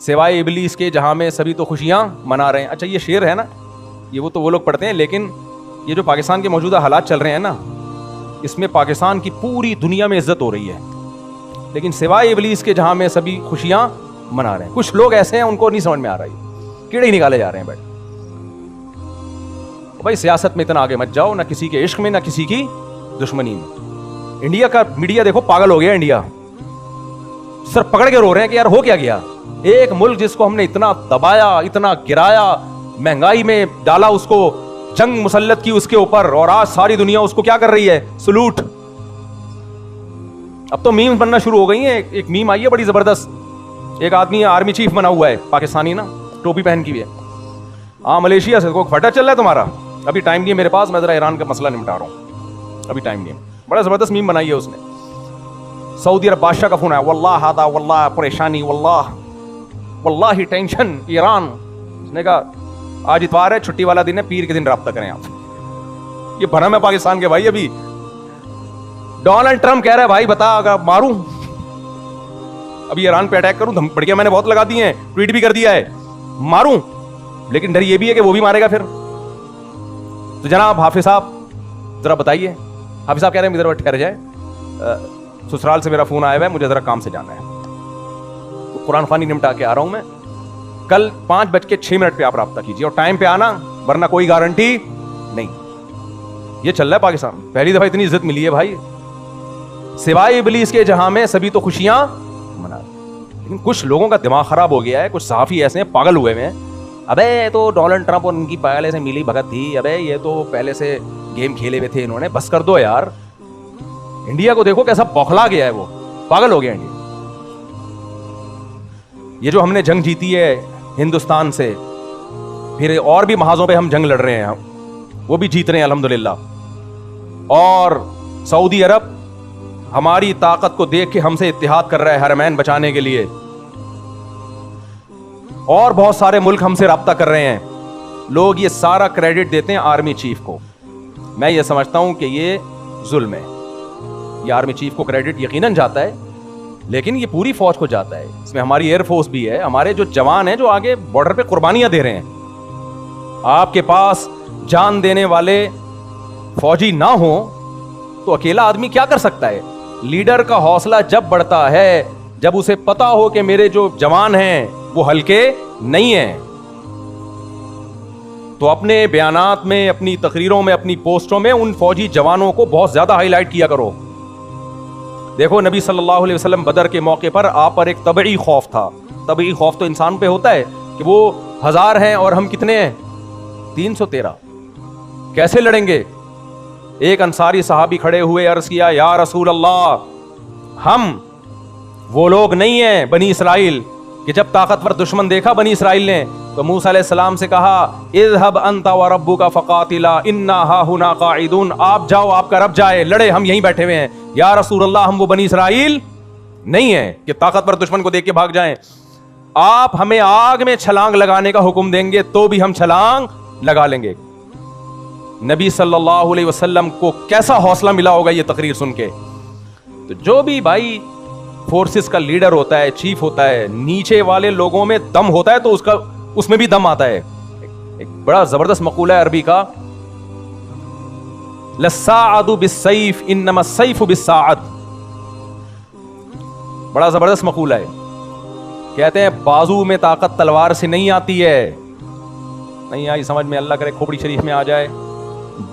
سوائے ابلیس کے جہاں میں سبھی تو خوشیاں منا رہے ہیں. اچھا یہ شعر ہے نا, یہ وہ لوگ پڑھتے ہیں, لیکن یہ جو پاکستان کے موجودہ حالات چل رہے ہیں نا, اس میں پاکستان کی پوری دنیا میں عزت ہو رہی ہے, لیکن سوائے ابلیس کے جہاں میں سبھی خوشیاں منا رہے ہیں. کچھ لوگ ایسے ہیں ان کو نہیں سمجھ میں آ رہا ہے, کیڑے ہی نکالے جا رہے ہیں. بھائی سیاست میں اتنا آگے مت جاؤ, نہ کسی کے عشق میں نہ کسی کی دشمنی میں. انڈیا کا میڈیا دیکھو پاگل ہو گیا. انڈیا سر پکڑ کے رو رہے ہیں کہ یار ہو کیا گیا. ایک ملک جس کو ہم نے اتنا دبایا, اتنا گرایا, مہنگائی میں ڈالا, اس کو جنگ مسلط کی اس کے اوپر, اور آج ساری دنیا اس کو کیا کر رہی ہے, سلوٹ. اب تو میم بننا شروع ہو گئی ہیں. ایک میم آئی ہے بڑی زبردست, ایک آدمی آرمی چیف بنا ہوا ہے پاکستانی نا, ٹوپی پہن کی ہوئی ہے. ہاں ملیشیا سے, کوئی پھٹا چل رہا ہے تمہارا, ابھی ٹائم نہیں ہے میرے پاس, میں ذرا ایران کا مسئلہ نمٹا رہا ہوں, ابھی ٹائم نہیں ہے. بڑا زبردست میم بنائی ہے اس نے. سعودی عرب بادشاہ کا فون آیا, واللہ ہادا واللہ پریشانی, واللہ ٹینشن ایران. اس نے کہا آج اتوار ہے, چھٹی والا دن ہے, پیر کے دن رابطہ کریں آپ. یہ بھرم ہے پاکستان کے بھائی. ابھی ڈونلڈ ٹرمپ کہہ رہا ہے بھائی بتا اگر ماروں, ابھی ایران پہ اٹیک کروں, دھمکیاں میں نے بہت لگا دی ہیں, ٹویٹ بھی کر دیا ہے, ماروں, لیکن ڈر یہ بھی ہے کہ وہ بھی مارے گا پھر. تو جناب حافظ صاحب ذرا بتائیے. حافظ صاحب کہہ رہے ہیں ذرا ٹھہر جائے, سسرال سے میرا فون آیا ہوا ہے, مجھے ذرا کام سے جانا ہے, تو قرآن خوانی نمٹا کے آ رہا ہوں میں. کل 5:06 پہ آپ رابطہ کیجیے, اور ٹائم پہ آنا, ورنہ کوئی گارنٹی نہیں. یہ چل رہا ہے پاکستان. پہلی دفعہ اتنی عزت ملی ہے بھائی. سوائے ابلیس کے جہاں میں سبھی تو خوشیاں منا. لیکن کچھ لوگوں کا دماغ خراب ہو گیا ہے, کچھ صحافی ایسے ہیں پاگل ہوئے ہیں. ابے تو ڈونلڈ ٹرمپ اور ان کی پہلے سے ملی بھگت تھی, ابے یہ تو پہلے سے گیم کھیلے ہوئے تھے انہوں نے, بس کر دو یار. انڈیا کو دیکھو کیسا بوکھلا گیا ہے, وہ پاگل ہو گیا انڈیا. یہ جو ہم نے جنگ جیتی ہے ہندوستان سے, پھر اور بھی محاذوں پہ ہم جنگ لڑ رہے ہیں, وہ بھی جیت رہے ہیں الحمدللہ. اور سعودی عرب ہماری طاقت کو دیکھ کے ہم سے اتحاد کر رہا ہے حرمین بچانے کے لیے, اور بہت سارے ملک ہم سے رابطہ کر رہے ہیں. لوگ یہ سارا کریڈٹ دیتے ہیں آرمی چیف کو. میں یہ سمجھتا ہوں کہ یہ ظلم ہے. یہ آرمی چیف کو کریڈٹ یقیناً جاتا ہے, لیکن یہ پوری فوج کو جاتا ہے. اس میں ہماری ایئر فورس بھی ہے, ہمارے جو جوان ہیں جو آگے بارڈر پہ قربانیاں دے رہے ہیں. آپ کے پاس جان دینے والے فوجی نہ ہوں تو اکیلا آدمی کیا کر سکتا ہے. لیڈر کا حوصلہ جب بڑھتا ہے جب اسے پتا ہو کہ میرے جو جوان ہیں وہ ہلکے نہیں ہیں, تو اپنے بیانات میں, اپنی تقریروں میں, اپنی پوسٹوں میں ان فوجی جوانوں کو بہت زیادہ ہائی لائٹ کیا کرو. دیکھو نبی صلی اللہ علیہ وسلم بدر کے موقع پر آپ پر ایک طبعی خوف تھا. طبعی خوف تو انسان پہ ہوتا ہے کہ وہ 1000 ہیں اور ہم کتنے ہیں, 313, کیسے لڑیں گے. ایک انصاری صحابی کھڑے ہوئے, عرض کیا یا رسول اللہ, ہم وہ لوگ نہیں ہیں بنی اسرائیل کہ جب طاقتور دشمن دیکھا بنی اسرائیل نے تو موسیٰ علیہ السلام سے کہا اذهب انت وربک فقاتلا انا ہاہنا قاعدون, آپ جاؤ آپ کا رب جائے, لڑے ہم یہیں بیٹھے ہوئے ہیں. یا رسول اللہ ہم وہ بنی اسرائیل نہیں ہیں کہ طاقتور دشمن کو دیکھ کے بھاگ جائیں. آپ ہمیں آگ میں چھلانگ لگانے کا حکم دیں گے تو بھی ہم چھلانگ لگا لیں گے. نبی صلی اللہ علیہ وسلم کو کیسا حوصلہ ملا ہوگا یہ تقریر سن کے. تو جو بھی بھائی فورسز کا لیڈر ہوتا ہے, چیف ہوتا ہے, نیچے والے لوگوں میں دم ہوتا ہے تو اس میں بھی دم آتا ہے. ایک بڑا زبردست مقولہ ہے عربی کا, للساعد بالسیف انما السیف بالساعد. بڑا زبردست مقولہ ہے. کہتے ہیں بازو میں طاقت تلوار سے نہیں آتی ہے. نہیں آئی سمجھ میں, اللہ کرے کھوپڑی شریف میں آ جائے.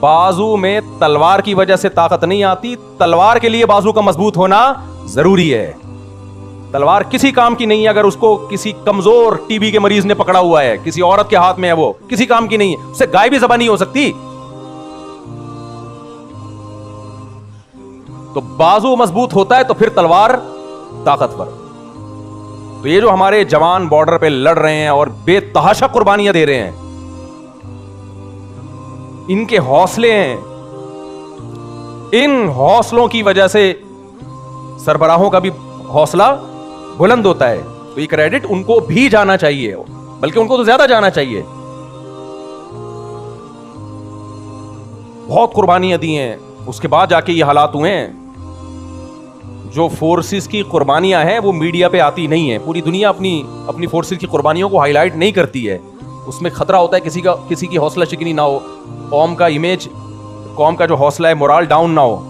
بازو میں تلوار کی وجہ سے طاقت نہیں آتی, تلوار کے لیے بازو کا مضبوط ہونا ضروری ہے. تلوار کسی کام کی نہیں ہے اگر اس کو کسی کمزور ٹی بی کے مریض نے پکڑا ہوا ہے, کسی عورت کے ہاتھ میں ہے, وہ کسی کام کی نہیں ہے, اس سے گائے بھی ذبح نہیں ہو سکتی. تو بازو مضبوط ہوتا ہے تو پھر تلوار طاقتور. تو یہ جو ہمارے جوان بارڈر پہ لڑ رہے ہیں اور بے تحاشا قربانیاں دے رہے ہیں, ان کے حوصلے ہیں, ان حوصلوں کی وجہ سے سربراہوں کا بھی حوصلہ بلند ہوتا ہے. تو یہ کریڈٹ ان کو بھی جانا چاہیے, بلکہ ان کو تو زیادہ جانا چاہیے. بہت قربانیاں دی ہیں, اس کے بعد جا کے یہ حالات ہوئے ہیں. جو فورسز کی قربانیاں ہیں وہ میڈیا پہ آتی نہیں ہیں. پوری دنیا اپنی فورسز کی قربانیوں کو ہائی لائٹ نہیں کرتی ہے. اس میں خطرہ ہوتا ہے کسی کی حوصلہ شکنی نہ ہو, قوم کا امیج, قوم کا جو حوصلہ ہے, مورال ڈاؤن نہ ہو.